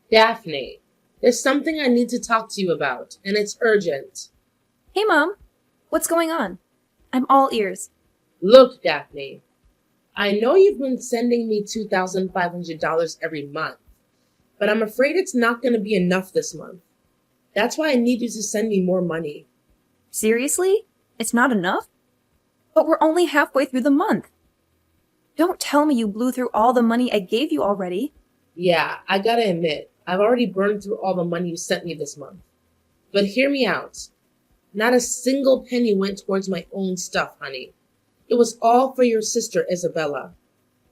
Daphne, there's something I need to talk to you about, and it's urgent. Hey, Mom. What's going on? I'm all ears. Look, Daphne, I know you've been sending me $2,500 every month, but I'm afraid it's not going to be enough this month. That's why I need you to send me more money. Seriously? It's not enough? But we're only halfway through the month. Don't tell me you blew through all the money I gave you already. Yeah, I gotta admit, I've already burned through all the money you sent me this month. But hear me out. Not a single penny went towards my own stuff, honey. It was all for your sister, Isabella.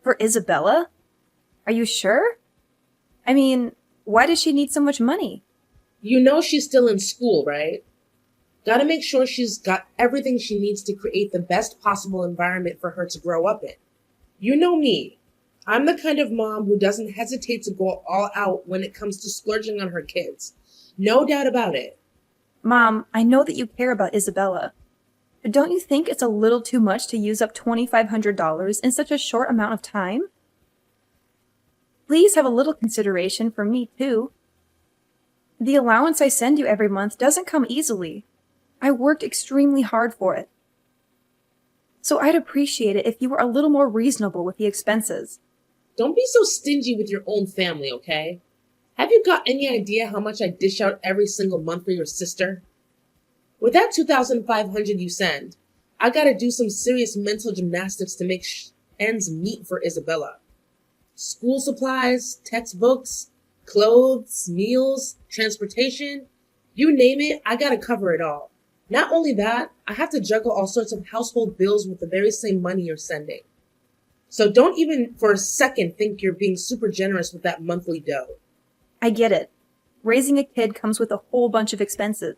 For Isabella? Are you sure? I mean, why does she need so much money? You know she's still in school, right? Gotta make sure she's got everything she needs to create the best possible environment for her to grow up in. You know me. I'm the kind of mom who doesn't hesitate to go all out when it comes to splurging on her kids. No doubt about it. Mom, I know that you care about Isabella. But don't you think it's a little too much to use up $2,500 in such a short amount of time? Please have a little consideration for me, too. The allowance I send you every month doesn't come easily. I worked extremely hard for it. So I'd appreciate it if you were a little more reasonable with the expenses. Don't be so stingy with your own family, okay? Have you got any idea how much I dish out every single month for your sister? With that 2,500 you send, I gotta do some serious mental gymnastics to make ends meet for Isabella. School supplies, textbooks, clothes, meals, transportation, you name it, I gotta cover it all. Not only that, I have to juggle all sorts of household bills with the very same money you're sending. So don't even for a second think you're being super generous with that monthly dough. I get it. Raising a kid comes with a whole bunch of expenses.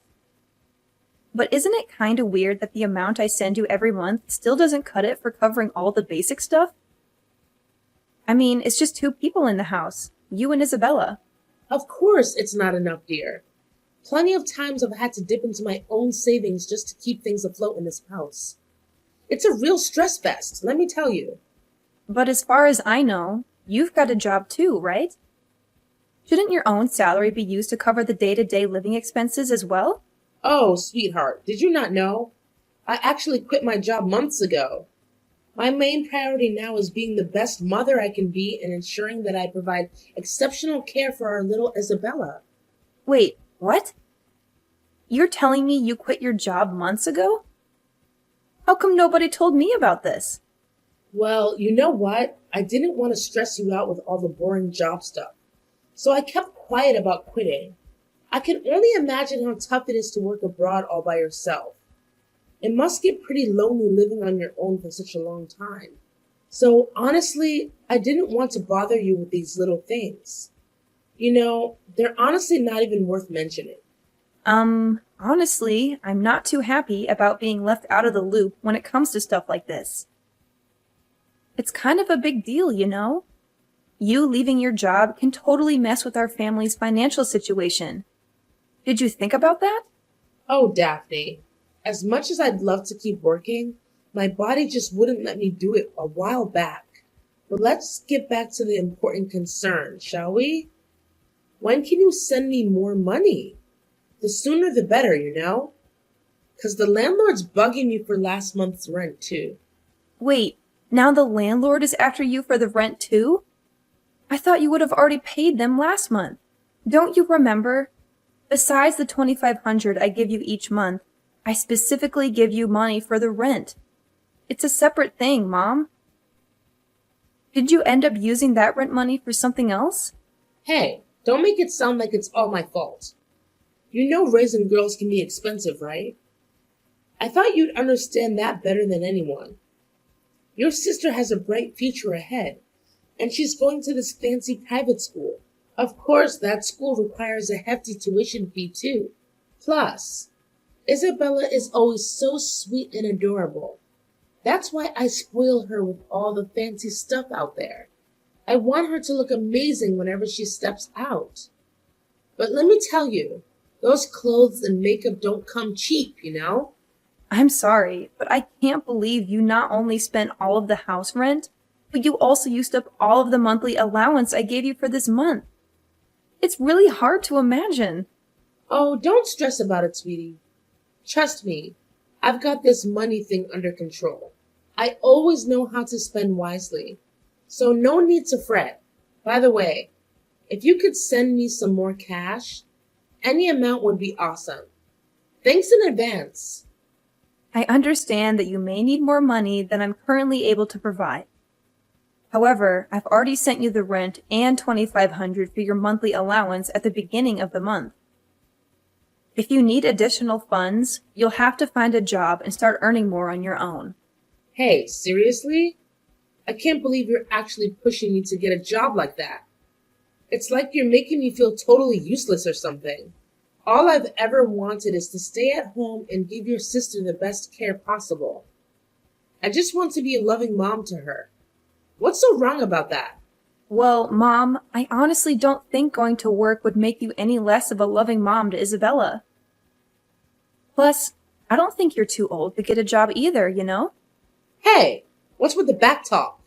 But isn't it kind of weird that the amount I send you every month still doesn't cut it for covering all the basic stuff? I mean, it's just two people in the house, you and Isabella. Of course it's not enough, dear. Plenty of times I've had to dip into my own savings just to keep things afloat in this house. It's a real stress fest, let me tell you. But as far as I know, you've got a job too, right? Shouldn't your own salary be used to cover the day-to-day living expenses as well? Oh, sweetheart, did you not know? I actually quit my job months ago. My main priority now is being the best mother I can be and ensuring that I provide exceptional care for our little Isabella. Wait, what? You're telling me you quit your job months ago? How come nobody told me about this? Well, you know what? I didn't want to stress you out with all the boring job stuff, so I kept quiet about quitting. I can only imagine how tough it is to work abroad all by yourself. It must get pretty lonely living on your own for such a long time. So honestly, I didn't want to bother you with these little things. You know, they're honestly not even worth mentioning. Honestly, I'm not too happy about being left out of the loop when it comes to stuff like this. It's kind of a big deal, you know? You leaving your job can totally mess with our family's financial situation. Did you think about that? Oh, Daphne, as much as I'd love to keep working, my body just wouldn't let me do it a while back. But let's get back to the important concern, shall we? When can you send me more money? The sooner the better, you know? 'Cause the landlord's bugging you for last month's rent, too. Wait, now the landlord is after you for the rent too? I thought you would have already paid them last month. Don't you remember? Besides the $2,500 I give you each month, I specifically give you money for the rent. It's a separate thing, Mom. Did you end up using that rent money for something else? Hey, don't make it sound like it's all my fault. You know raising girls can be expensive, right? I thought you'd understand that better than anyone. Your sister has a bright future ahead, and she's going to this fancy private school. Of course, that school requires a hefty tuition fee, too. Plus, Isabella is always so sweet and adorable. That's why I spoil her with all the fancy stuff out there. I want her to look amazing whenever she steps out. But let me tell you, those clothes and makeup don't come cheap, you know? I'm sorry, but I can't believe you not only spent all of the house rent, but you also used up all of the monthly allowance I gave you for this month. It's really hard to imagine. Oh, don't stress about it, sweetie. Trust me, I've got this money thing under control. I always know how to spend wisely. So no need to fret. By the way, if you could send me some more cash, any amount would be awesome. Thanks in advance. I understand that you may need more money than I'm currently able to provide. However, I've already sent you the rent and $2,500 for your monthly allowance at the beginning of the month. If you need additional funds, you'll have to find a job and start earning more on your own. Hey, seriously? I can't believe you're actually pushing me to get a job like that. It's like you're making me feel totally useless or something. All I've ever wanted is to stay at home and give your sister the best care possible. I just want to be a loving mom to her. What's so wrong about that? Well, Mom, I honestly don't think going to work would make you any less of a loving mom to Isabella. Plus, I don't think you're too old to get a job either, you know? Hey, what's with the back talk?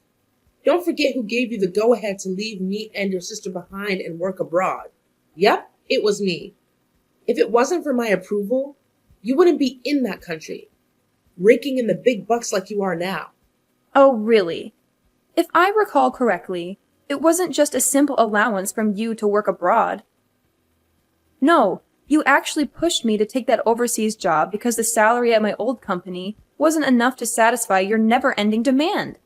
Don't forget who gave you the go-ahead to leave me and your sister behind and work abroad. Yep, it was me. If it wasn't for my approval, you wouldn't be in that country, raking in the big bucks like you are now. Oh, really? If I recall correctly, it wasn't just a simple allowance from you to work abroad. No, you actually pushed me to take that overseas job because the salary at my old company wasn't enough to satisfy your never-ending demand.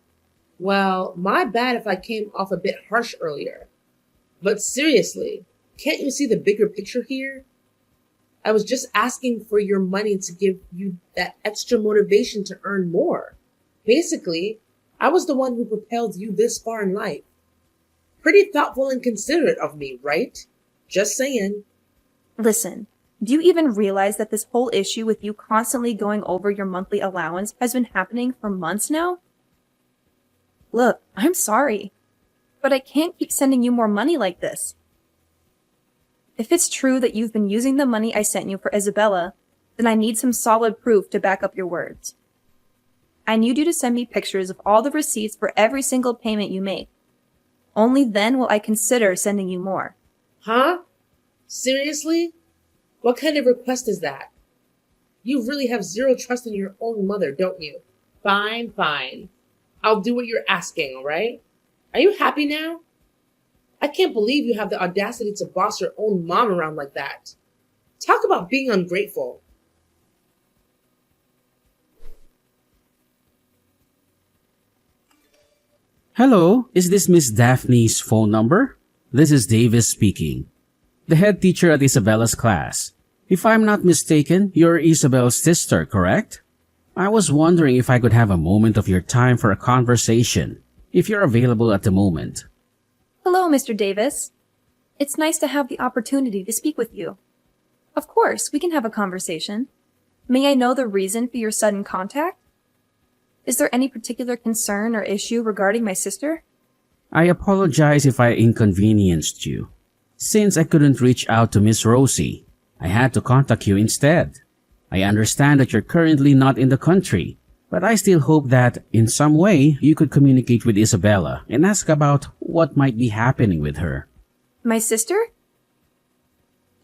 Well, my bad if I came off a bit harsh earlier. But seriously, can't you see the bigger picture here? I was just asking for your money to give you that extra motivation to earn more. Basically, I was the one who propelled you this far in life. Pretty thoughtful and considerate of me, right? Just saying. Listen, do you even realize that this whole issue with you constantly going over your monthly allowance has been happening for months now? Look, I'm sorry, but I can't keep sending you more money like this. If it's true that you've been using the money I sent you for Isabella, then I need some solid proof to back up your words. I need you to send me pictures of all the receipts for every single payment you make. Only then will I consider sending you more. Huh? Seriously? What kind of request is that? You really have zero trust in your own mother, don't you? Fine, fine. I'll do what you're asking, all right? Are you happy now? I can't believe you have the audacity to boss your own mom around like that. Talk about being ungrateful. Hello, is this Miss Daphne's phone number? This is Davis speaking, the head teacher at Isabella's class. If I'm not mistaken, you're Isabel's sister, correct? I was wondering if I could have a moment of your time for a conversation, if you're available at the moment. Hello, Mr. Davis. It's nice to have the opportunity to speak with you. Of course, we can have a conversation. May I know the reason for your sudden contact? Is there any particular concern or issue regarding my sister? I apologize if I inconvenienced you. Since I couldn't reach out to Miss Rosie, I had to contact you instead. I understand that you're currently not in the country, but I still hope that, in some way, you could communicate with Isabella and ask about what might be happening with her. My sister?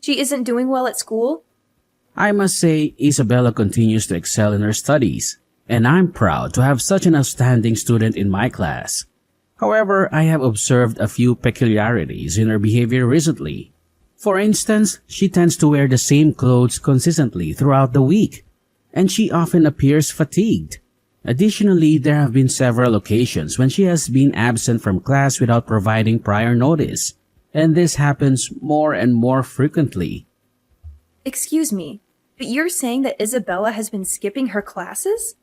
She isn't doing well at school? I must say, Isabella continues to excel in her studies, and I'm proud to have such an outstanding student in my class. However, I have observed a few peculiarities in her behavior recently. For instance, she tends to wear the same clothes consistently throughout the week, and she often appears fatigued. Additionally, there have been several occasions when she has been absent from class without providing prior notice, and this happens more and more frequently. Excuse me, but you're saying that Isabella has been skipping her classes?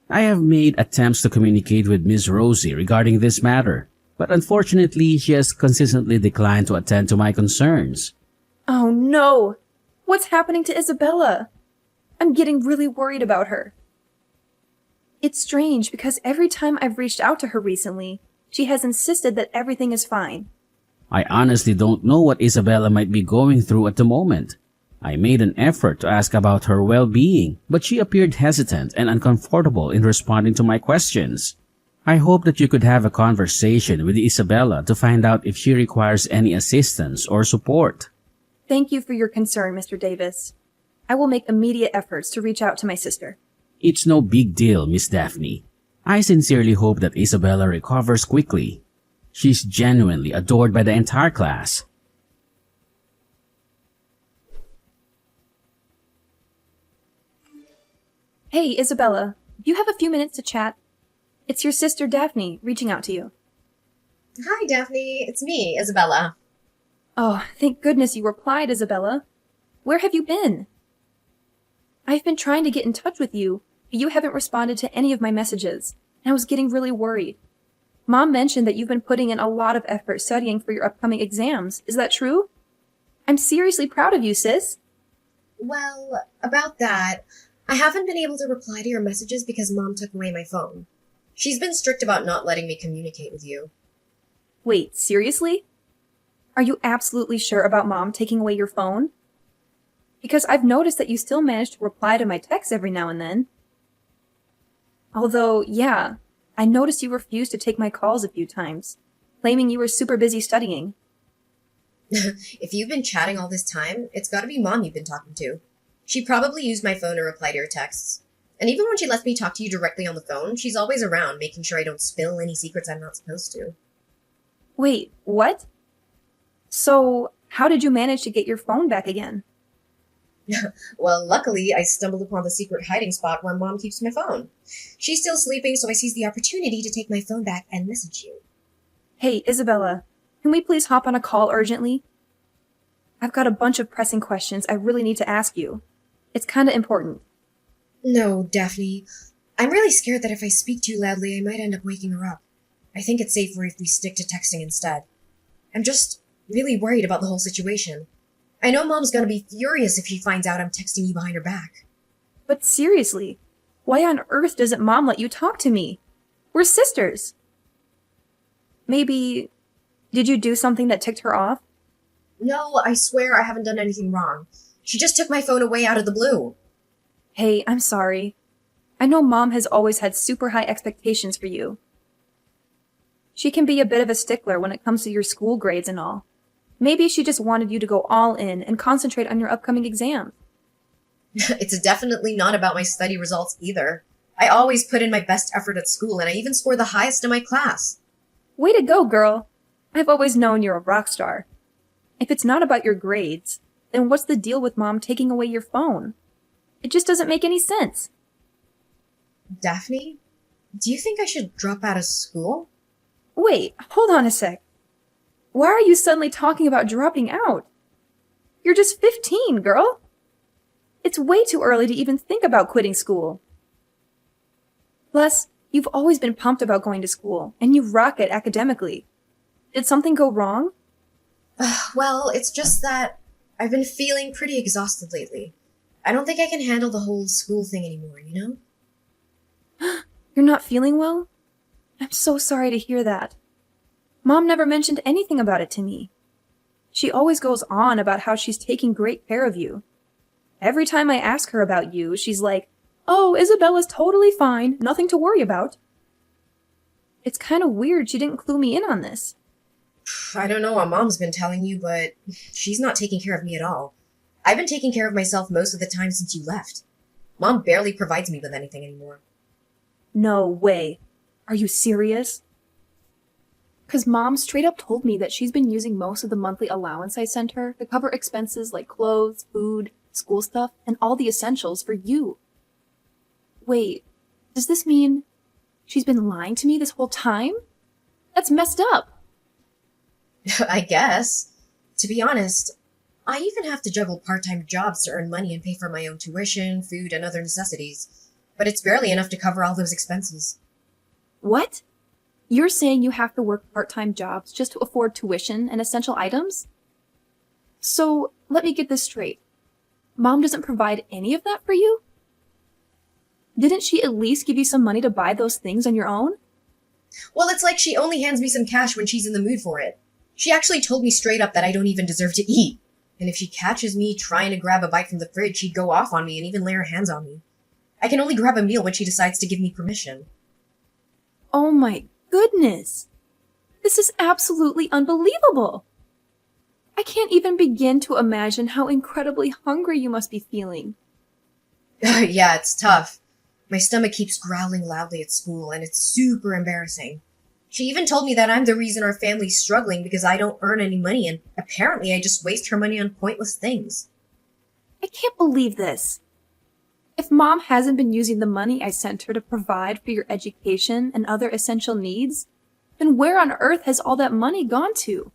I have made attempts to communicate with Miss Rosie regarding this matter, but unfortunately she has consistently declined to attend to my concerns. Oh no! What's happening to Isabella? I'm getting really worried about her. It's strange because every time I've reached out to her recently, she has insisted that everything is fine. I honestly don't know what Isabella might be going through at the moment. I made an effort to ask about her well-being, but she appeared hesitant and uncomfortable in responding to my questions. I hope that you could have a conversation with Isabella to find out if she requires any assistance or support. Thank you for your concern, Mr. Davis. I will make immediate efforts to reach out to my sister. It's no big deal, Miss Daphne. I sincerely hope that Isabella recovers quickly. She's genuinely adored by the entire class. Hey, Isabella, do you have a few minutes to chat? It's your sister Daphne reaching out to you. Hi, Daphne. It's me, Isabella. Oh, thank goodness you replied, Isabella. Where have you been? I've been trying to get in touch with you, but you haven't responded to any of my messages, and I was getting really worried. Mom mentioned that you've been putting in a lot of effort studying for your upcoming exams. Is that true? I'm seriously proud of you, sis. Well, about that, I haven't been able to reply to your messages because Mom took away my phone. She's been strict about not letting me communicate with you. Wait, seriously? Are you absolutely sure about Mom taking away your phone? Because I've noticed that you still manage to reply to my texts every now and then. Although, yeah, I noticed you refused to take my calls a few times, claiming you were super busy studying. If you've been chatting all this time, it's gotta be Mom you've been talking to. She probably used my phone to reply to your texts. And even when she lets me talk to you directly on the phone, she's always around, making sure I don't spill any secrets I'm not supposed to. Wait, what? So, how did you manage to get your phone back again? Well, luckily, I stumbled upon the secret hiding spot where Mom keeps my phone. She's still sleeping, so I seized the opportunity to take my phone back and message you. Hey, Isabella, can we please hop on a call urgently? I've got a bunch of pressing questions I really need to ask you. It's kinda important. No, Daphne. I'm really scared that if I speak too loudly, I might end up waking her up. I think it's safer if we stick to texting instead. I'm just really worried about the whole situation. I know Mom's gonna be furious if she finds out I'm texting you behind her back. But seriously, why on earth doesn't Mom let you talk to me? We're sisters. Maybe, did you do something that ticked her off? No, I swear I haven't done anything wrong. She just took my phone away out of the blue. Hey, I'm sorry. I know Mom has always had super high expectations for you. She can be a bit of a stickler when it comes to your school grades and all. Maybe she just wanted you to go all in and concentrate on your upcoming exam. It's definitely not about my study results either. I always put in my best effort at school, and I even scored the highest in my class. Way to go, girl. I've always known you're a rock star. If it's not about your grades, then what's the deal with Mom taking away your phone? It just doesn't make any sense. Daphne, do you think I should drop out of school? Wait, hold on a sec. Why are you suddenly talking about dropping out? You're just 15, girl. It's way too early to even think about quitting school. Plus, you've always been pumped about going to school, and you rock it academically. Did something go wrong? Well, it's just that I've been feeling pretty exhausted lately. I don't think I can handle the whole school thing anymore, you know? You're not feeling well? I'm so sorry to hear that. Mom never mentioned anything about it to me. She always goes on about how she's taking great care of you. Every time I ask her about you, she's like, "Oh, Isabella's totally fine, nothing to worry about." It's kind of weird she didn't clue me in on this. I don't know what Mom's been telling you, but she's not taking care of me at all. I've been taking care of myself most of the time since you left. Mom barely provides me with anything anymore. No way. Are you serious? 'Cause Mom straight up told me that she's been using most of the monthly allowance I sent her to cover expenses like clothes, food, school stuff, and all the essentials for you. Wait, does this mean she's been lying to me this whole time? That's messed up. I guess. To be honest, I even have to juggle part-time jobs to earn money and pay for my own tuition, food, and other necessities. But it's barely enough to cover all those expenses. What? You're saying you have to work part-time jobs just to afford tuition and essential items? So, let me get this straight. Mom doesn't provide any of that for you? Didn't she at least give you some money to buy those things on your own? Well, it's like she only hands me some cash when she's in the mood for it. She actually told me straight up that I don't even deserve to eat. And if she catches me trying to grab a bite from the fridge, she'd go off on me and even lay her hands on me. I can only grab a meal when she decides to give me permission. Oh my goodness! This is absolutely unbelievable! I can't even begin to imagine how incredibly hungry you must be feeling. Yeah, it's tough. My stomach keeps growling loudly at school, and it's super embarrassing. She even told me that I'm the reason our family's struggling because I don't earn any money, and apparently I just waste her money on pointless things. I can't believe this. If Mom hasn't been using the money I sent her to provide for your education and other essential needs, then where on earth has all that money gone to?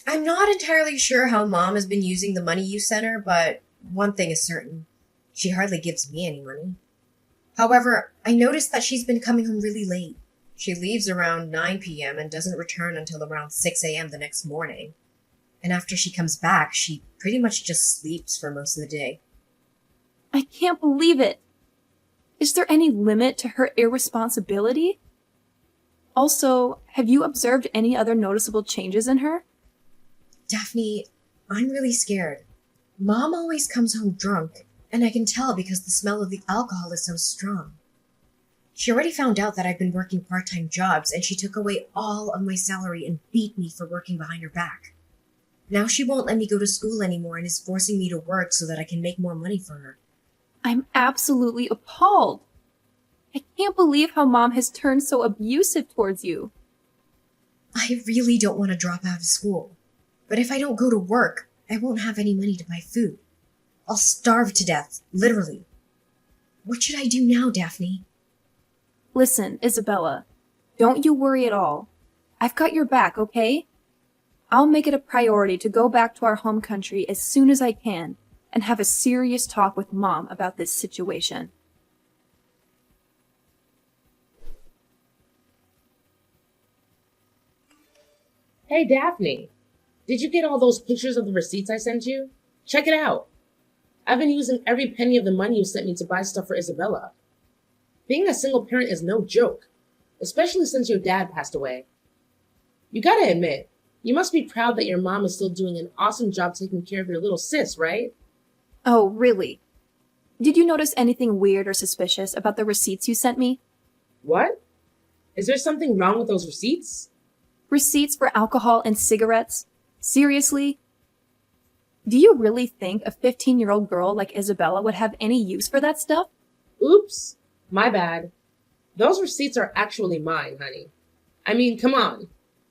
I'm not entirely sure how Mom has been using the money you sent her, but one thing is certain. She hardly gives me any money. However, I noticed that she's been coming home really late. She leaves around 9 p.m. and doesn't return until around 6 a.m. the next morning. And after she comes back, she pretty much just sleeps for most of the day. I can't believe it. Is there any limit to her irresponsibility? Also, have you observed any other noticeable changes in her? Daphne, I'm really scared. Mom always comes home drunk, and I can tell because the smell of the alcohol is so strong. She already found out that I've been working part-time jobs, and she took away all of my salary and beat me for working behind her back. Now she won't let me go to school anymore and is forcing me to work so that I can make more money for her. I'm absolutely appalled. I can't believe how Mom has turned so abusive towards you. I really don't want to drop out of school. But if I don't go to work, I won't have any money to buy food. I'll starve to death, literally. What should I do now, Daphne? Listen, Isabella, don't you worry at all. I've got your back, okay? I'll make it a priority to go back to our home country as soon as I can and have a serious talk with Mom about this situation. Hey, Daphne. Did you get all those pictures of the receipts I sent you? Check it out. I've been using every penny of the money you sent me to buy stuff for Isabella. Being a single parent is no joke, especially since your dad passed away. You gotta admit, you must be proud that your mom is still doing an awesome job taking care of your little sis, right? Oh, really? Did you notice anything weird or suspicious about the receipts you sent me? What? Is there something wrong with those receipts? Receipts for alcohol and cigarettes? Seriously? Do you really think a 15-year-old girl like Isabella would have any use for that stuff? Oops, my bad. Those receipts are actually mine, honey. I mean, come on.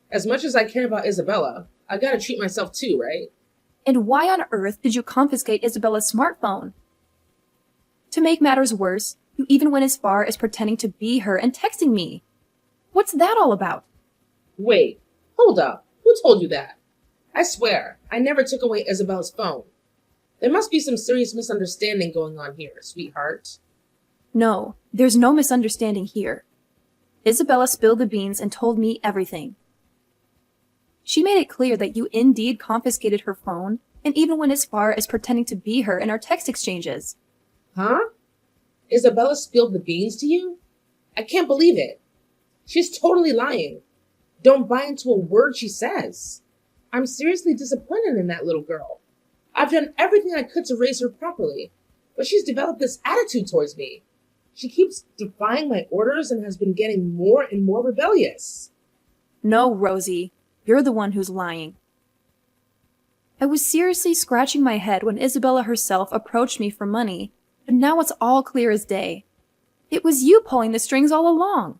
As much as I care about Isabella, I gotta treat myself too, right? And why on earth did you confiscate Isabella's smartphone? To make matters worse, you even went as far as pretending to be her and texting me. What's that all about? Wait, hold up. Who told you that? I swear, I never took away Isabella's phone. There must be some serious misunderstanding going on here, sweetheart. No, there's no misunderstanding here. Isabella spilled the beans and told me everything. She made it clear that you indeed confiscated her phone and even went as far as pretending to be her in our text exchanges. Huh? Isabella spilled the beans to you? I can't believe it. She's totally lying. Don't buy into a word she says. I'm seriously disappointed in that little girl. I've done everything I could to raise her properly, but she's developed this attitude towards me. She keeps defying my orders and has been getting more and more rebellious. No, Rosie, you're the one who's lying. I was seriously scratching my head when Isabella herself approached me for money, but now it's all clear as day. It was you pulling the strings all along.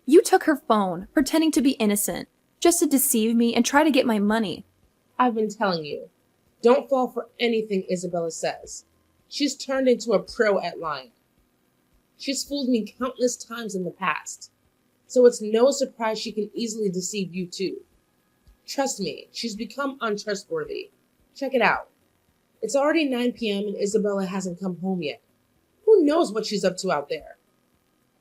You took her phone, pretending to be innocent, just to deceive me and try to get my money. I've been telling you, don't fall for anything Isabella says. She's turned into a pro at lying. She's fooled me countless times in the past, so it's no surprise she can easily deceive you too. Trust me, she's become untrustworthy. Check it out. It's already 9 p.m. and Isabella hasn't come home yet. Who knows what she's up to out there?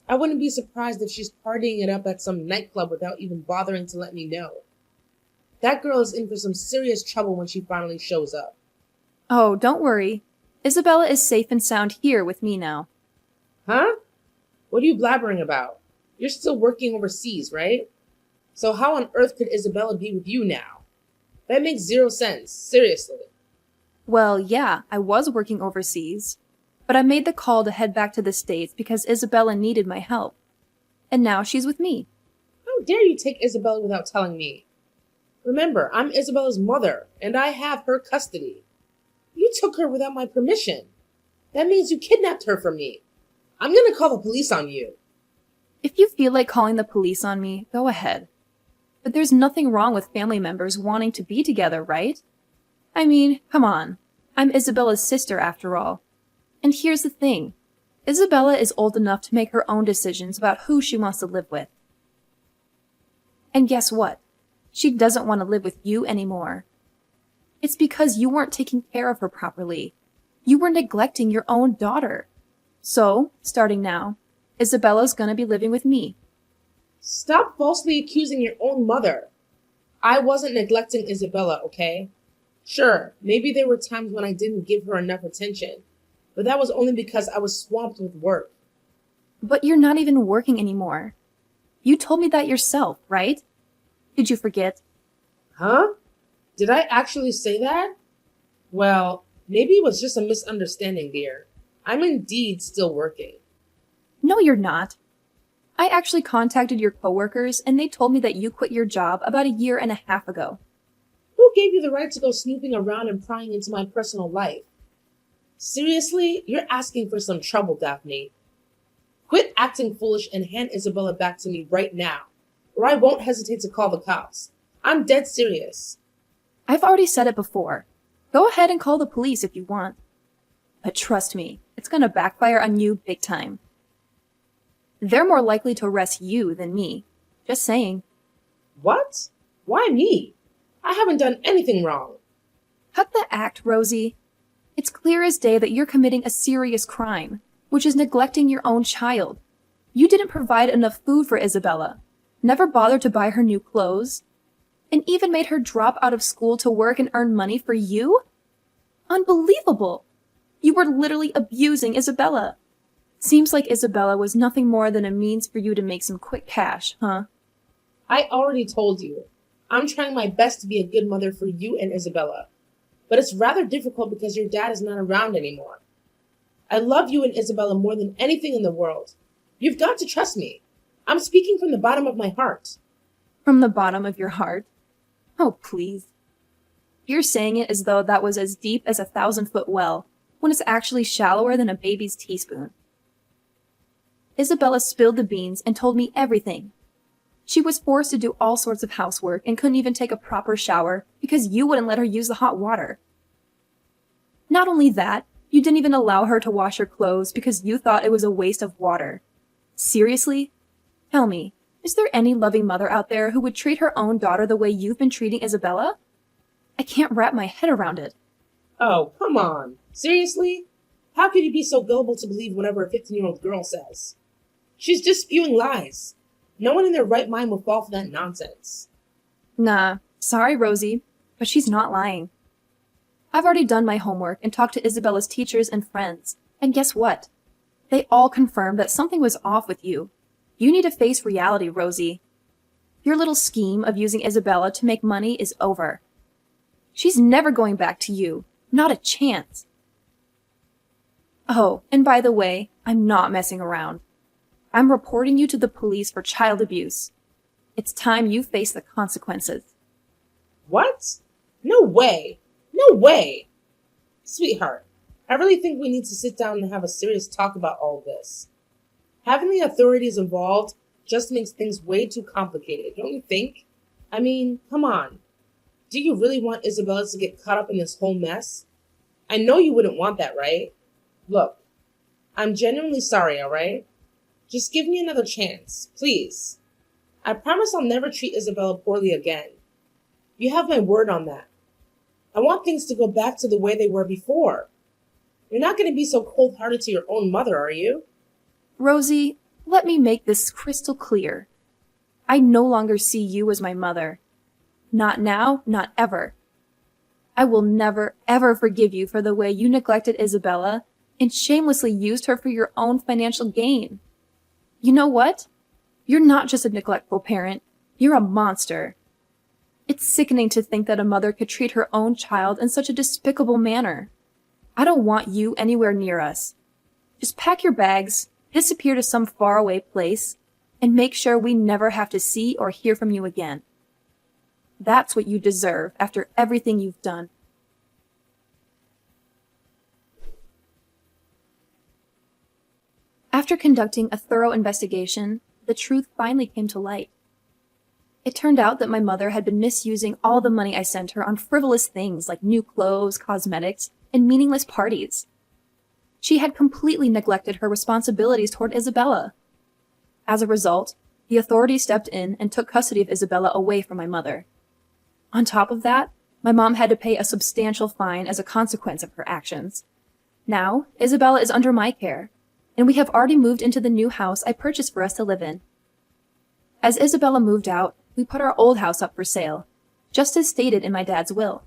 I wouldn't be surprised if she's partying it up at some nightclub without even bothering to let me know. That girl is in for some serious trouble when she finally shows up. Oh, don't worry. Isabella is safe and sound here with me now. Huh? What are you blabbering about? You're still working overseas, right? So how on earth could Isabella be with you now? That makes zero sense, seriously. Well, yeah, I was working overseas, but I made the call to head back to the States because Isabella needed my help. and now she's with me. How dare you take Isabella without telling me? Remember, I'm Isabella's mother, and I have her custody. You took her without my permission. That means you kidnapped her from me. I'm gonna call the police on you. If you feel like calling the police on me, go ahead. But there's nothing wrong with family members wanting to be together, right? I mean, come on. I'm Isabella's sister after all. And here's the thing. Isabella is old enough to make her own decisions about who she wants to live with. And guess what? She doesn't want to live with you anymore. It's because you weren't taking care of her properly. You were neglecting your own daughter. So, starting now, Isabella's gonna be living with me. Stop falsely accusing your own mother. I wasn't neglecting Isabella, okay? Sure, maybe there were times when I didn't give her enough attention, but that was only because I was swamped with work. But you're not even working anymore. You told me that yourself, right? Did you forget? Huh? Did I actually say that? Well, maybe it was just a misunderstanding, dear. I'm indeed still working. No, you're not. I actually contacted your coworkers and they told me that you quit your job about 1.5 years ago. Who gave you the right to go snooping around and prying into my personal life? Seriously, you're asking for some trouble, Daphne. Quit acting foolish and hand Isabella back to me right now, or I won't hesitate to call the cops. I'm dead serious. I've already said it before. Go ahead and call the police if you want. But trust me, it's gonna backfire on you big time. They're more likely to arrest you than me. Just saying. What? Why me? I haven't done anything wrong. Cut the act, Rosie. It's clear as day that you're committing a serious crime, which is neglecting your own child. You didn't provide enough food for Isabella, never bothered to buy her new clothes, and even made her drop out of school to work and earn money for you? Unbelievable! You were literally abusing Isabella. Seems like Isabella was nothing more than a means for you to make some quick cash, huh? I already told you. I'm trying my best to be a good mother for you and Isabella. But it's rather difficult because your dad is not around anymore. I love you and Isabella more than anything in the world. You've got to trust me. I'm speaking from the bottom of my heart. From the bottom of your heart? Oh, please. You're saying it as though that was as deep as a 1,000-foot well, when it's actually shallower than a baby's teaspoon. Isabella spilled the beans and told me everything. She was forced to do all sorts of housework and couldn't even take a proper shower because you wouldn't let her use the hot water. Not only that, you didn't even allow her to wash her clothes because you thought it was a waste of water. Seriously? Tell me, is there any loving mother out there who would treat her own daughter the way you've been treating Isabella? I can't wrap my head around it. Oh, come on. Seriously? How could you be so gullible to believe whatever a 15-year-old girl says? She's just spewing lies. No one in their right mind will fall for that nonsense. Nah, sorry, Rosie, but she's not lying. I've already done my homework and talked to Isabella's teachers and friends, and guess what? They all confirmed that something was off with you. You need to face reality, Rosie. Your little scheme of using Isabella to make money is over. She's never going back to you. Not a chance. Oh, and by the way, I'm not messing around. I'm reporting you to the police for child abuse. It's time you face the consequences. What? No way. No way. Sweetheart, I really think we need to sit down and have a serious talk about all this. Having the authorities involved just makes things way too complicated, don't you think? I mean, come on. Do you really want Isabella to get caught up in this whole mess? I know you wouldn't want that, right? Look, I'm genuinely sorry, all right? Just give me another chance, please. I promise I'll never treat Isabella poorly again. You have my word on that. I want things to go back to the way they were before. You're not going to be so cold-hearted to your own mother, are you? Rosie, let me make this crystal clear. I no longer see you as my mother. Not now, not ever. I will never, ever forgive you for the way you neglected Isabella and shamelessly used her for your own financial gain. You know what? You're not just a neglectful parent. You're a monster. It's sickening to think that a mother could treat her own child in such a despicable manner. I don't want you anywhere near us. Just pack your bags, disappear to some faraway place, and make sure we never have to see or hear from you again. That's what you deserve after everything you've done. After conducting a thorough investigation, the truth finally came to light. It turned out that my mother had been misusing all the money I sent her on frivolous things like new clothes, cosmetics, and meaningless parties. She had completely neglected her responsibilities toward Isabella. As a result, the authorities stepped in and took custody of Isabella away from my mother. On top of that, my mom had to pay a substantial fine as a consequence of her actions. Now, Isabella is under my care, and we have already moved into the new house I purchased for us to live in. As Isabella moved out, we put our old house up for sale, just as stated in my dad's will.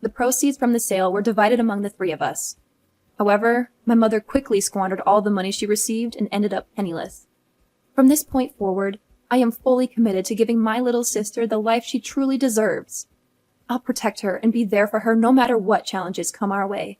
The proceeds from the sale were divided among the three of us. However, my mother quickly squandered all the money she received and ended up penniless. From this point forward, I am fully committed to giving my little sister the life she truly deserves. I'll protect her and be there for her no matter what challenges come our way.